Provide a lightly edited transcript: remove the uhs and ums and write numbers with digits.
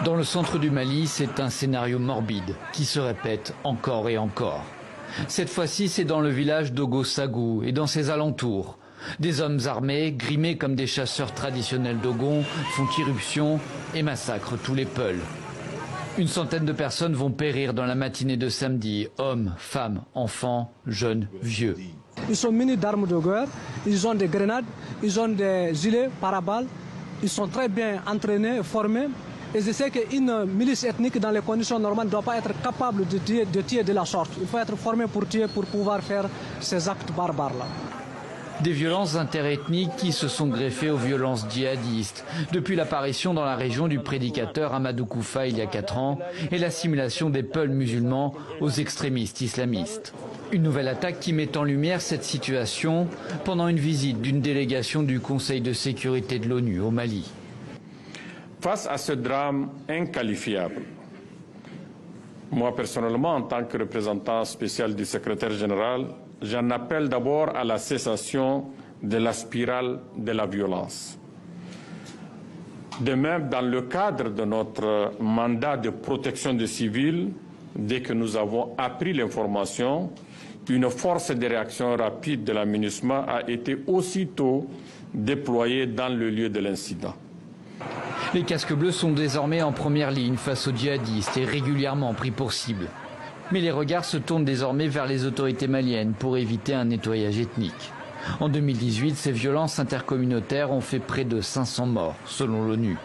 Dans le centre du Mali, c'est un scénario morbide qui se répète encore et encore. Cette fois-ci, c'est dans le village d'Ogo-Sagou et dans ses alentours. Des hommes armés, grimés comme des chasseurs traditionnels Dogon, font irruption et massacrent tous les Peuls. Une centaine de personnes vont périr dans la matinée de samedi. Hommes, femmes, enfants, jeunes, vieux. Ils sont munis d'armes de guerre, ils ont des grenades, ils ont des gilets paraballes. Ils sont très bien entraînés, formés. Et je sais qu'une milice ethnique dans les conditions normales ne doit pas être capable de tuer de la sorte. Il faut être formé pour tuer, pour pouvoir faire ces actes barbares-là. Des violences interethniques qui se sont greffées aux violences djihadistes depuis l'apparition dans la région du prédicateur Amadou Koufa il y a 4 ans et l'assimilation des Peuls musulmans aux extrémistes islamistes. Une nouvelle attaque qui met en lumière cette situation pendant une visite d'une délégation du Conseil de sécurité de l'ONU au Mali. Face à ce drame inqualifiable, moi personnellement, en tant que représentant spécial du secrétaire général, j'en appelle d'abord à la cessation de la spirale de la violence. De même, dans le cadre de notre mandat de protection des civils, dès que nous avons appris l'information, une force de réaction rapide de la MINUSMA a été aussitôt déployée dans le lieu de l'incident. Les casques bleus sont désormais en première ligne face aux djihadistes et régulièrement pris pour cible. Mais les regards se tournent désormais vers les autorités maliennes pour éviter un nettoyage ethnique. En 2018, ces violences intercommunautaires ont fait près de 500 morts, selon l'ONU.